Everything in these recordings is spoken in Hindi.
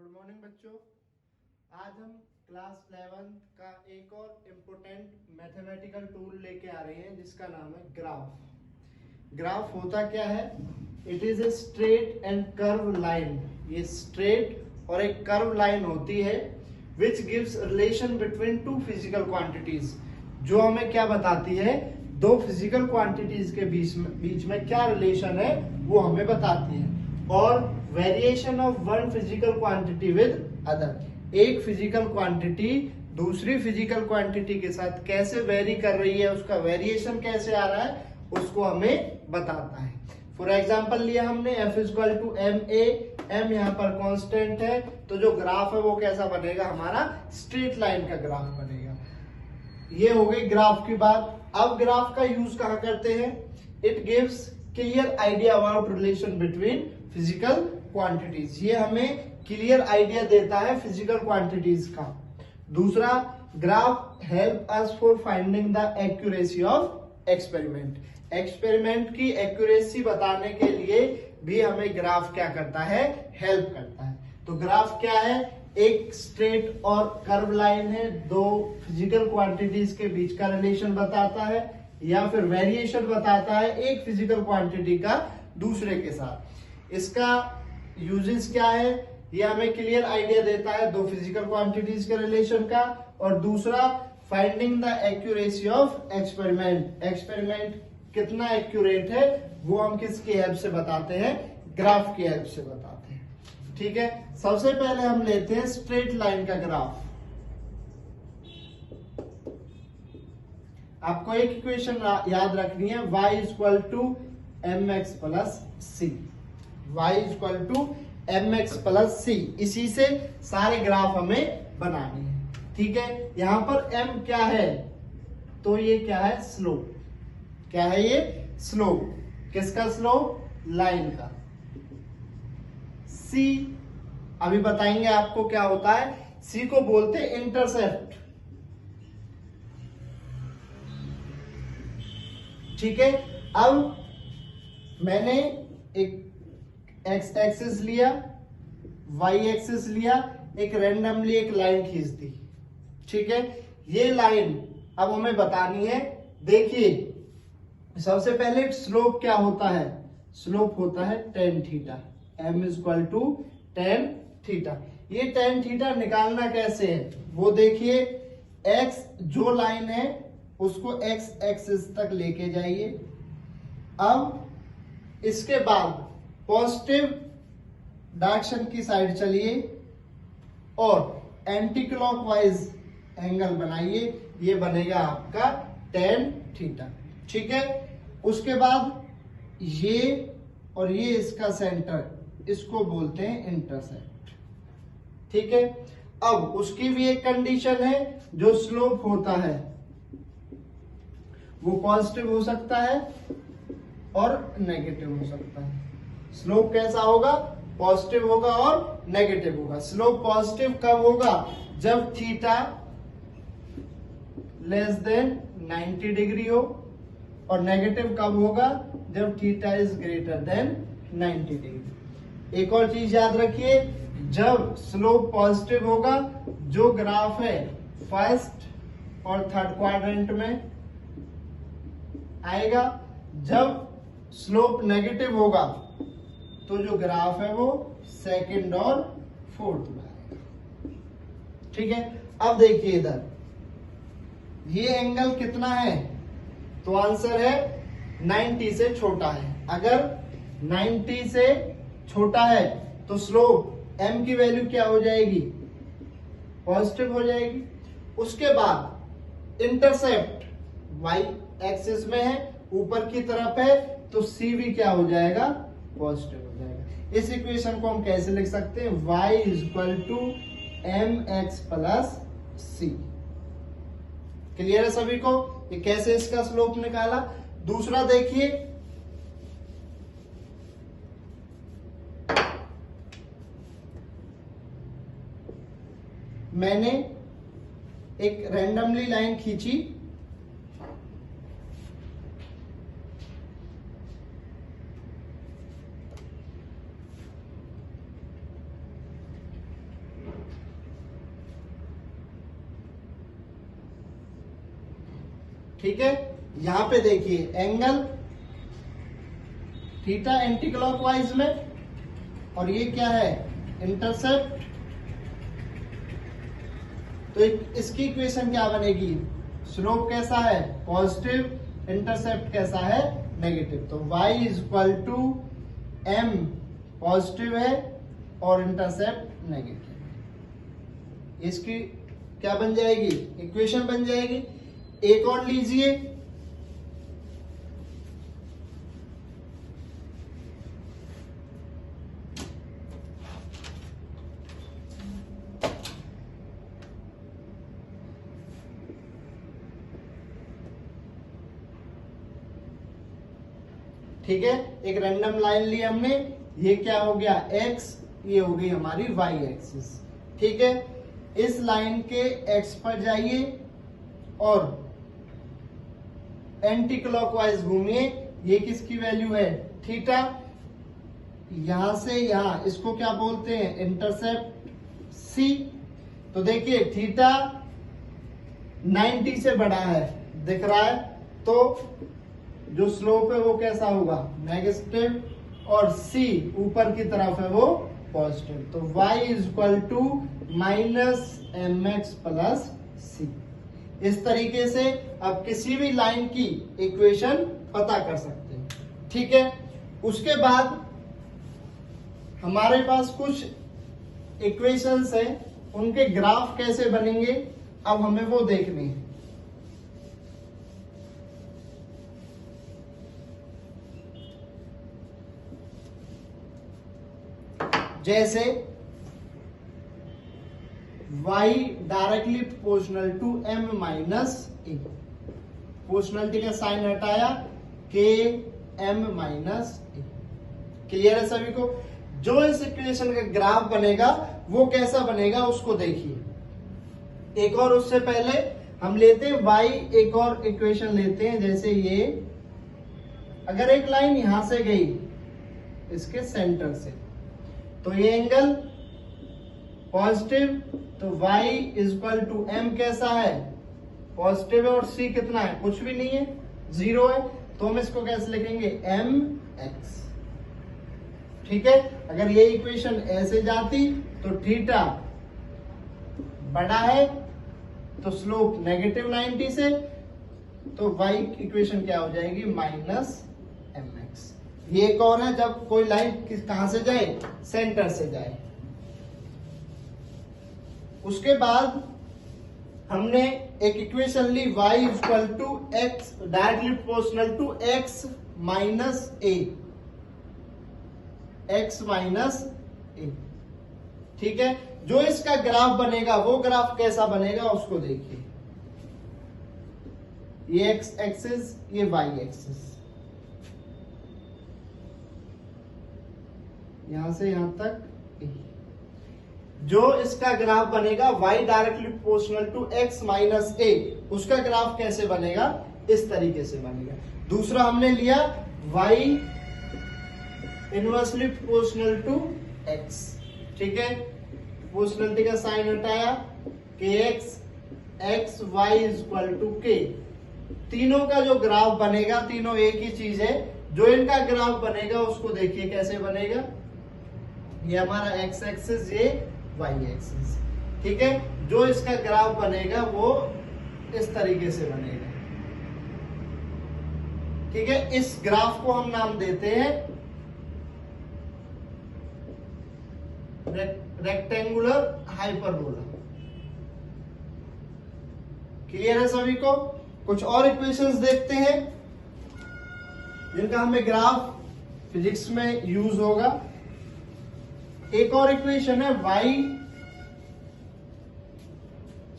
गुड मॉर्निंग बच्चों। आज हम क्लास 11th का एक और इम्पोर्टेंट मैथमेटिकल टूल लेके आ रहे हैं जिसका नाम है ग्राफ। ग्राफ होता क्या है? It is a straight and curve line. ये स्ट्रेट और एक कर्व लाइन होती है which gives relation between two physical quantities, जो हमें क्या बताती है, दो फिजिकल क्वांटिटीज के बीच में क्या रिलेशन है वो हमें बताती है। और variation of one physical quantity with other, एक फिजिकल क्वांटिटी दूसरी फिजिकल क्वांटिटी के साथ कैसे वेरी कर रही है, उसका वेरिएशन कैसे आ रहा है, उसको हमें बताता है। फॉर एग्जाम्पल लिया हमने F equal to m a, m यहाँ पर कांस्टेंट है, तो जो ग्राफ है वो कैसा बनेगा, हमारा स्ट्रेट लाइन का ग्राफ बनेगा। ये हो गई ग्राफ की बात। अब ग्राफ का यूज कहाँ करते हैं? It gives clear idea about relation between physical quantities. ये हमें क्लियर आइडिया देता है फिजिकल क्वांटिटीज का। दूसरा, graph help us for finding the accuracy of experiment. Experiment की एक्यूरेसी बताने के लिए भी हमें ग्राफ क्या करता है, हेल्प करता है। तो ग्राफ क्या है? एक स्ट्रेट और कर्व लाइन है, दो फिजिकल क्वांटिटीज के बीच का रिलेशन बताता है या फिर वेरिएशन बताता है एक फिजिकल क्वांटिटी का दूसरे के साथ। इसका यूजेस क्या है? ये हमें क्लियर आइडिया देता है दो फिजिकल क्वांटिटीज के रिलेशन का। और दूसरा, finding the accuracy of experiment. Experiment कितना एक्यूरेट है वो हम किसकी हेल्प से बताते हैं? ग्राफ की हेल्प से बताते हैं। ठीक है, सबसे पहले हम लेते हैं स्ट्रेट लाइन का ग्राफ। आपको एक इक्वेशन याद रखनी है, y equal to M x plus C. Y equal to M x plus C, इसी से सारे ग्राफ हमें बनाने हैं। ठीक है, यहां पर m क्या है? तो ये क्या है? स्लोप। क्या है ये? स्लोप। किसका स्लोप? लाइन का। c अभी बताएंगे आपको क्या होता है। c को बोलते हैं इंटरसेप्ट। ठीक है, अब मैंने एक एक्स एक्सिस लिया, वाई एक्सिस लिया, एक रैंडमली एक लाइन खींच दी। ठीक है, ये लाइन अब हमें बतानी है। देखिए, सबसे पहले स्लोप क्या होता है? स्लोप होता है tan theta. M equal to tan theta. ये टेन थीटा निकालना कैसे है वो देखिए। एक्स जो लाइन है उसको एक्स एक्सिस तक लेके जाइए। अब इसके बाद पॉजिटिव डायरेक्शन की साइड चलिए और एंटी क्लॉकवाइज एंगल बनाइए। ये बनेगा आपका टेन थीटा। ठीक है, उसके बाद ये और ये इसका सेंटर, इसको बोलते हैं इंटरसेप्ट। ठीक है, अब उसकी भी एक कंडीशन है, जो स्लोप होता है वो पॉजिटिव हो सकता है और नेगेटिव हो सकता है। स्लोप कैसा होगा? पॉजिटिव होगा और नेगेटिव होगा। स्लोप पॉजिटिव कब होगा? जब थीटा लेस देन 90 डिग्री हो, और नेगेटिव कब होगा? जब theta is greater than 90 degree. एक और चीज याद रखिए, जब स्लोप पॉजिटिव होगा, जो ग्राफ है फर्स्ट और थर्ड क्वाड्रेंट में आएगा। जब स्लोप नेगेटिव होगा तो जो ग्राफ है वो सेकंड और फोर्थ में आएगा। ठीक है, अब देखिए इधर ये एंगल कितना है? तो आंसर है 90 से छोटा है। अगर 90 से छोटा है तो स्लोप m की वैल्यू क्या हो जाएगी? पॉजिटिव हो जाएगी। उसके बाद इंटरसेप्ट y एक्सिस में है, ऊपर की तरफ है, तो c भी क्या हो जाएगा? पॉजिटिव हो जाएगा। इस इक्वेशन को हम कैसे लिख सकते हैं? y equal to M x plus c. Clear है सभी को? ये कैसे इसका स्लोप निकाला। दूसरा देखिए, मैंने एक रैंडमली लाइन खींची, ठीक है, यहां पे देखिए एंगल थीटा एंटी क्लॉकवाइज में, और ये क्या है इंटरसेप्ट। तो इसकी इक्वेशन क्या बनेगी, स्लोप कैसा है पॉजिटिव, इंटरसेप्ट कैसा है नेगेटिव। तो y is equal to m positive है और इंटरसेप्ट नेगेटिव। इसकी क्या बन जाएगी, इक्वेशन बन जाएगी। एक और लीजिए, ठीक है, एक रैंडम लाइन ली हमने, ये क्या हो गया x, ये हो गई हमारी y एक्सिस। ठीक है, इस लाइन के x पर जाइए और एंटी क्लॉकवाइज घूमिए। ये किसकी वैल्यू है थीटा, यहां से यहां, इसको क्या बोलते हैं इंटरसेप्ट c। तो देखिए थीटा 90 से बड़ा है दिख रहा है, तो जो स्लोप है वो कैसा होगा नेगेटिव, और c ऊपर की तरफ है वो पॉजिटिव। तो y is equal to minus M x plus C. इस तरीके से आप किसी भी लाइन की इक्वेशन पता कर सकते हैं। ठीक है, उसके बाद हमारे पास कुछ इक्वेशंस हैं, उनके ग्राफ कैसे बनेंगे अब हमें वो देखने हैं। जैसे y directly proportional to m minus a, proportionality का साइन हटाया, k m minus a. Clear है सभी को। जो इस इक्वेशन का ग्राफ बनेगा वो कैसा बनेगा उसको देखिए। एक और उससे पहले हम लेते हैं y, एक और इक्वेशन लेते हैं। जैसे ये अगर एक लाइन यहां से गई इसके सेंटर से, तो ये एंगल पॉजिटिव, तो y is equal to m कैसा है पॉजिटिव है, और c कितना है कुछ भी नहीं है, 0 है। तो हम इसको कैसे लिखेंगे mx। ठीक है, अगर ये इक्वेशन ऐसे जाती तो थीटा बड़ा है तो स्लोप नेगेटिव 90 से, तो y इक्वेशन क्या हो जाएगी माइनस mx। ये एक और है, जब कोई लाइन कहां से जाए सेंटर से जाए। उसके बाद हमने एक इक्वेशन ली y equal to x directly proportional to x minus A, x minus A. ठीक है, जो इसका ग्राफ बनेगा वो ग्राफ कैसा बनेगा उसको देखिए। ये x एक्सिस, ये y एक्सिस, यहां से यहां तक जो इसका ग्राफ बनेगा y directly proportional to x minus A, उसका ग्राफ कैसे बनेगा इस तरीके से बनेगा। दूसरा हमने लिया y inversely proportional to x। ठीक है, प्रोपोर्शनलिटी का साइन हटाया, kx x y is equal to k। तीनों का जो ग्राफ बनेगा, तीनों एक ही चीज है, जो इनका ग्राफ बनेगा उसको देखिए कैसे बनेगा। ये हमारा x एक्सिस, ये y एक्सिस। ठीक है, जो इसका ग्राफ बनेगा वो इस तरीके से बनेगा। ठीक है, इस ग्राफ को हम नाम देते हैं रेक्टेंगुलर हाइपरबोला। क्लियर है सभी को। कुछ और इक्वेशंस देखते हैं जिनका हमें ग्राफ फिजिक्स में यूज होगा। एक और इक्वेशन है y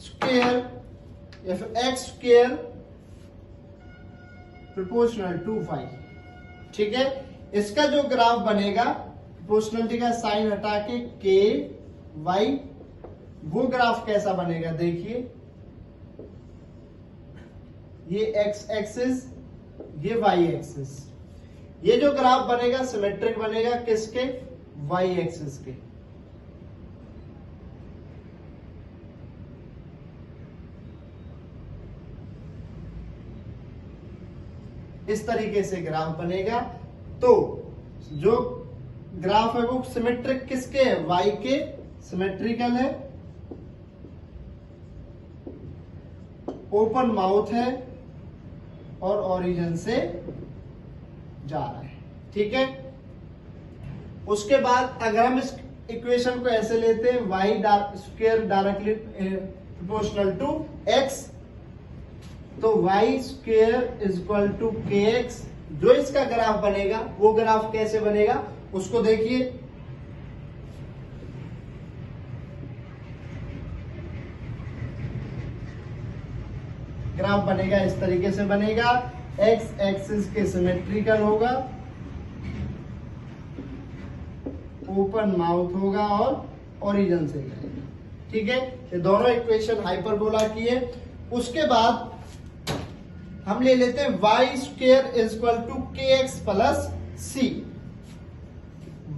स्क्वेयर या फिर x square proportional to y। ठीक है, इसका जो ग्राफ बनेगा प्रोपोर्शनलिटी का साइन हटा के k y, वो ग्राफ कैसा बनेगा देखिए। ये x एक्सिस, ये y एक्सिस। ये जो ग्राफ बनेगा सिमेट्रिक बनेगा किसके y एक्सिस के। इस तरीके से ग्राफ बनेगा। तो जो ग्राफ है वो सिमेट्रिक किसके है, y के सिमेट्रिकल है, ओपन माउथ है और ओरिजिन से जा रहा है। ठीक है, उसके बाद अगर हम इस इक्वेशन को ऐसे लेते हैं y square directly proportional to x, तो y square is equal to kx, जो इसका ग्राफ बनेगा वो ग्राफ कैसे बनेगा उसको देखिए। ग्राफ बनेगा इस तरीके से बनेगा, x एक्सिस के सिमेट्रिकल होगा, ओपन माउथ होगा और ओरिजिन से जाएगा। ठीक है, ये दोनों इक्वेशन हाइपरबोला की है। उसके बाद हम ले लेते हैं y square is equal to K X plus C,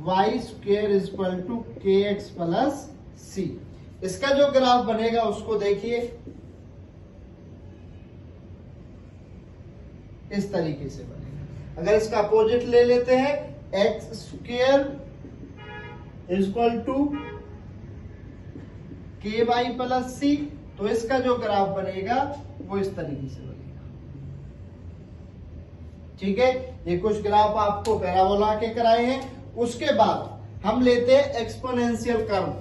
y square is equal to K X plus C. इसका जो ग्राफ बनेगा उसको देखिए, इस तरीके से बनेगा। अगर इसका अपोजिट ले लेते हैं x square is equal to k y plus c, तो इसका जो ग्राफ बनेगा वो इस तरीके से बनेगा। ठीक है, ये कुछ ग्राफ आपको पैराबोला के कराए हैं। उसके बाद हम लेते हैं एक्सपोनेंशियल कर्व।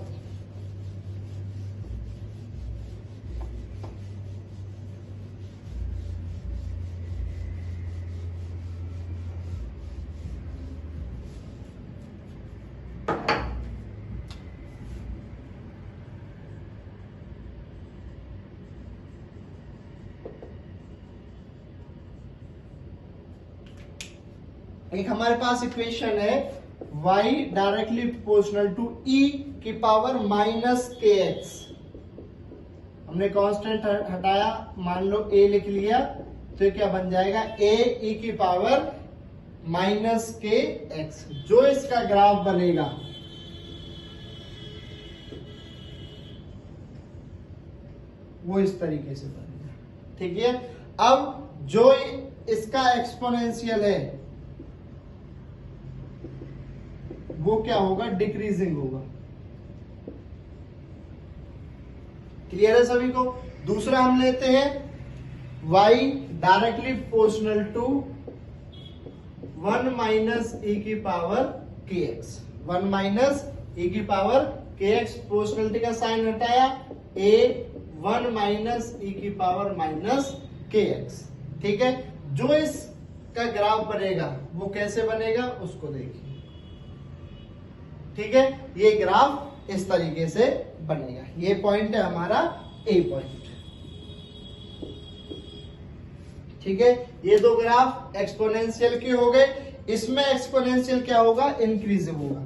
एक हमारे पास इक्वेशन है y directly proportional to e की पावर माइनस के एक्स। हमने कांस्टेंट हटाया, मान लो a लिख लिया, तो ये क्या बन जाएगा a e की पावर माइनस के एक्स। जो इसका ग्राफ बनेगा वो इस तरीके से बनेगा। ठीक है, अब जो इसका एक्सपोनेंशियल है वो क्या होगा, डिक्रीजिंग होगा। क्लियर है सभी को। दूसरा हम लेते हैं y directly proportional to 1 minus e की power k x. 1 minus e की पावर के एक्स, प्रोपोर्शनलिटी का साइन हटाया, a 1 माइनस e की पावर माइनस के एक्स। ठीक है, जो इसका ग्राफ बनेगा वो कैसे बनेगा उसको देखिए। ठीक है, ये ग्राफ इस तरीके से बनेगा। ये पॉइंट है हमारा ए पॉइंट। ठीक है, ये दो ग्राफ एक्सपोनेंशियल के हो गए। इसमें एक्सपोनेंशियल क्या होगा, इंक्रीजिंग होगा।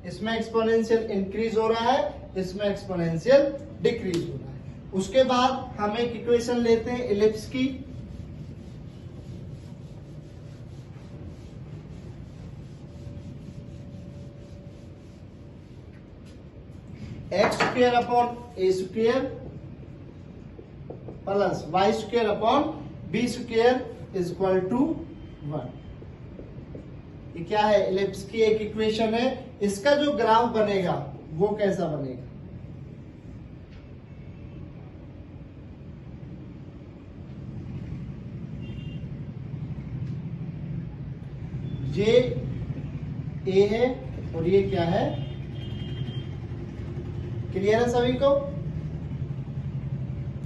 इसमें एक्सपोनेंशियल इंक्रीज हो रहा है, इसमें एक्सपोनेंशियल डिक्रीज हो रहा है। उसके बाद हम एक इक्वेशन लेते हैं इलिप्स की। X square upon a square plus y square upon b square is equal to 1। ये क्या है, इलिप्स की एक इक्वेशन है। इसका जो ग्राफ बनेगा वो कैसा बनेगा, ये ए है और ये क्या है, क्लियर है सभी को।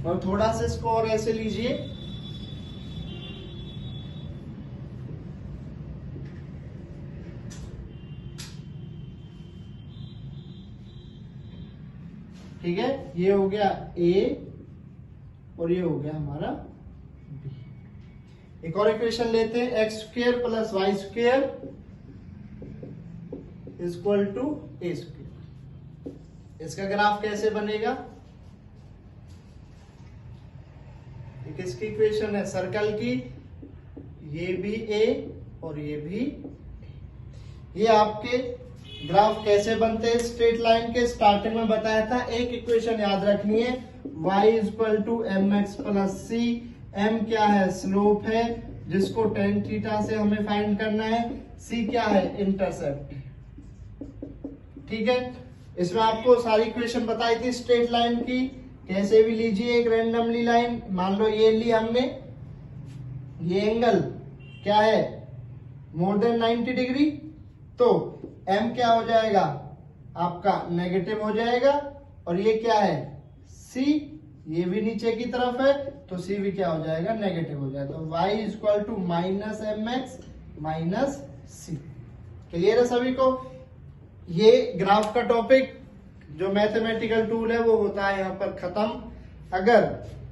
और थोड़ा सा इसको और ऐसे लीजिए, ठीक है, ये हो गया ए और ये हो गया हमारा बी। एक और इक्वेशन लेते हैं, x square plus y square is equal to a square. इसका ग्राफ कैसे बनेगा, किसकी इक्वेशन है, सर्कल की। ये भी ए और ये भी, ये आपके ग्राफ कैसे बनते हैं स्ट्रेट लाइन के, स्टार्टिंग में बताया था। एक इक्वेशन याद रखनी है, y equal to mx plus c. m क्या है, स्लोप है जिसको tan थीटा से हमें फाइंड करना है। c क्या है, इंटरसेप्ट। ठीक है, इसमें आपको सारी इक्वेशन बताई थी स्ट्रेट लाइन की। कैसे भी लीजिए एक रैंडमली लाइन, मान लो ये ली हमने, ये एंगल क्या है, मोर देन 90 डिग्री, तो m क्या हो जाएगा आपका, नेगेटिव हो जाएगा। और ये क्या है, c, ये भी नीचे की तरफ है तो c भी क्या हो जाएगा, नेगेटिव हो जाएगा। तो y equal to minus M x minus c. Clear है सभी को। ये ग्राफ का टॉपिक जो मैथमेटिकल टूल है वो होता है यहाँ पर खत्म। अगर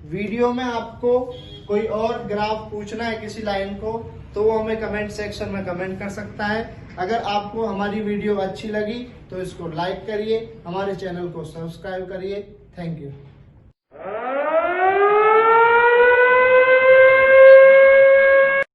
वीडियो में आपको कोई और ग्राफ पूछना है किसी लाइन को तो वो हमें कमेंट सेक्शन में कमेंट कर सकता है। अगर आपको हमारी वीडियो अच्छी लगी तो इसको लाइक करिए, हमारे चैनल को सब्सक्राइब करिए। Thank you.